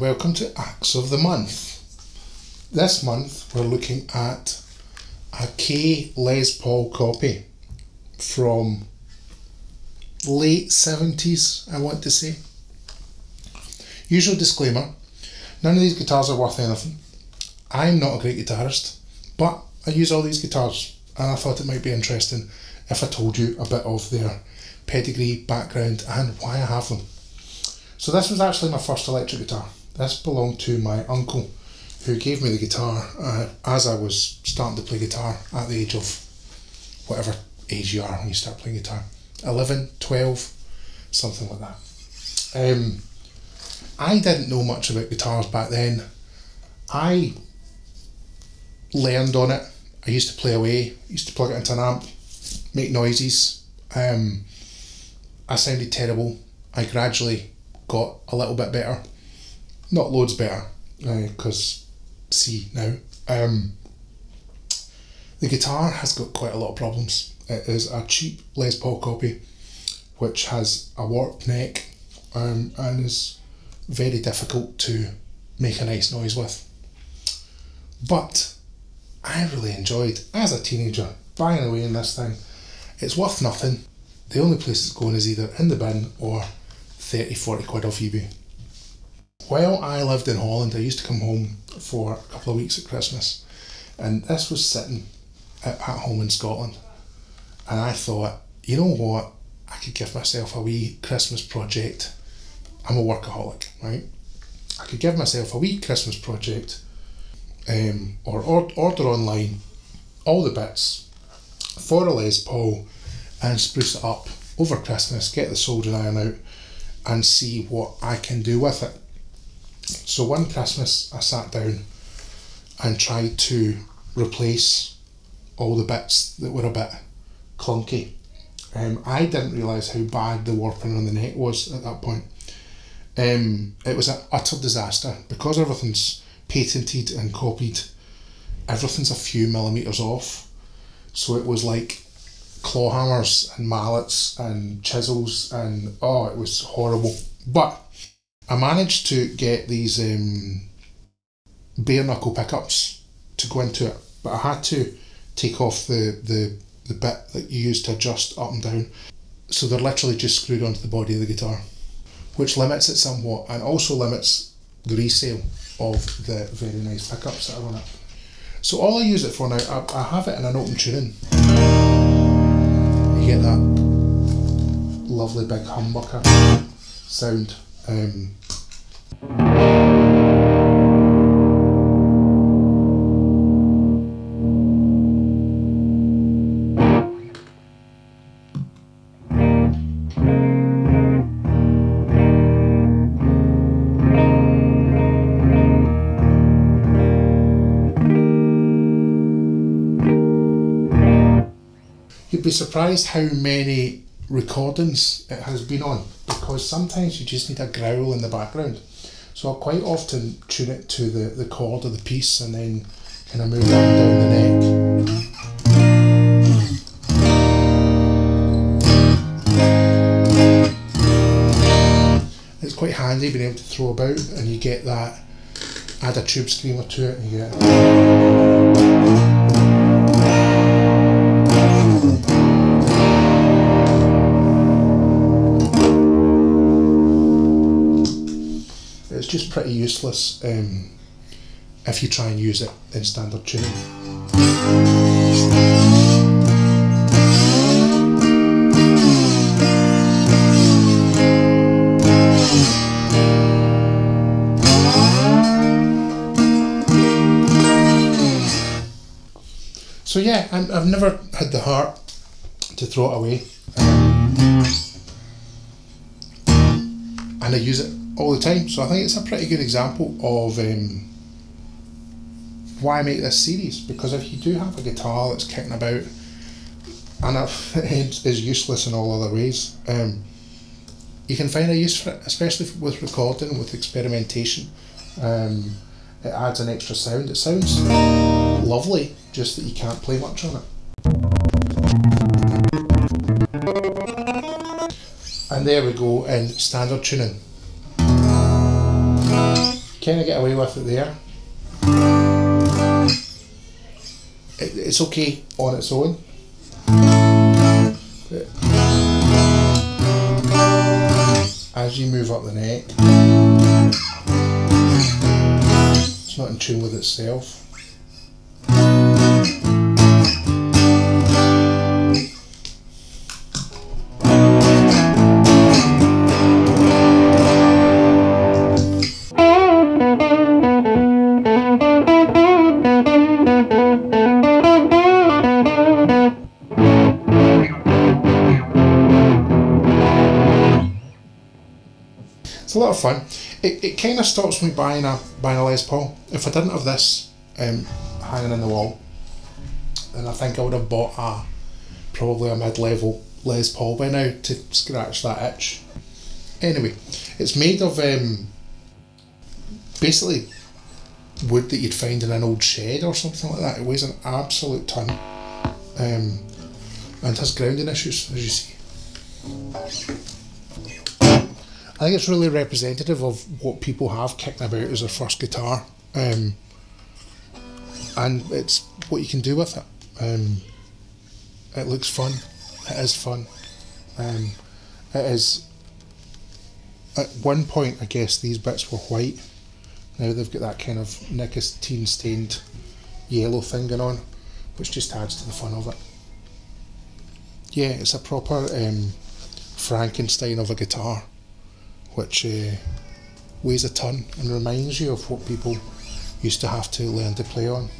welcome to Acts of the Month. This month we're looking at a K Les Paul copy from late 70s, I want to say. Usual disclaimer, none of these guitars are worth anything. I'm not a great guitarist, but I use all these guitars and I thought it might be interesting if I told you a bit of their pedigree, background and why I have them. So this was actually my first electric guitar. This belonged to my uncle who gave me the guitar as I was starting to play guitar at the age of whatever age you are when you start playing guitar. 11, 12, something like that. I didn't know much about guitars back then. I learned on it. I used to play away, used to plug it into an amp, make noises. I sounded terrible. I gradually got a little bit better. Not loads better, because see now. The guitar has got quite a lot of problems. It is a cheap Les Paul copy which has a warped neck and is very difficult to make a nice noise with. But I really enjoyed, as a teenager, buying away in this thing. It's worth nothing. The only place it's going is either in the bin or 30-40 quid off eBay. While I lived in Holland, I used to come home for a couple of weeks at Christmas, and this was sitting at home in Scotland, and I thought, you know what, I could give myself a wee Christmas project. I'm a workaholic, right? I could give myself a wee Christmas project, or order online all the bits for a Les Paul and spruce it up over Christmas, get the soldering iron out and see what I can do with it. So one Christmas I sat down and tried to replace all the bits that were a bit clunky. I didn't realise how bad the warping on the neck was at that point. It was an utter disaster because everything's patented and copied. Everything's a few millimetres off, so it was like claw hammers and mallets and chisels, and oh, it was horrible. But I managed to get these bare knuckle pickups to go into it, but I had to take off the bit that you use to adjust up and down, so they're literally just screwed onto the body of the guitar, which limits it somewhat and also limits the resale of the very nice pickups that are on it. So all I use it for now, I have it in an open tuning. You get that lovely big humbucker sound. You'd be surprised how many recordings it has been on, because sometimes you just need a growl in the background. So I'll quite often tune it to the chord of the piece and then kind of move up and down the neck. It's quite handy being able to throw about, and you get that, add a tube screamer to it and you get just pretty useless if you try and use it in standard tuning. So yeah, I've never had the heart to throw it away, and I use it all the time, so I think it's a pretty good example of why I make this series, because if you do have a guitar that's kicking about and it is useless in all other ways, you can find a use for it, especially with recording, with experimentation. It adds an extra sound. It sounds lovely, just that you can't play much on it. And there we go in standard tuning. kind of get away with it there. It's okay on its own. But as you move up the neck, it's not in tune with itself. It's a lot of fun. It kind of stops me buying a Les Paul. If I didn't have this hanging on the wall, then I think I would have bought probably a mid-level Les Paul by now to scratch that itch. Anyway, it's made of basically wood that you'd find in an old shed or something like that. It weighs an absolute ton, and has grounding issues, as you see. I think it's really representative of what people have kicking about as their first guitar, and it's what you can do with it. It looks fun. It is fun. It is. At one point, I guess these bits were white. Now they've got that kind of nicotine stained yellow thing going on, which just adds to the fun of it. Yeah, it's a proper Frankenstein of a guitar, which weighs a ton and reminds you of what people used to have to learn to play on.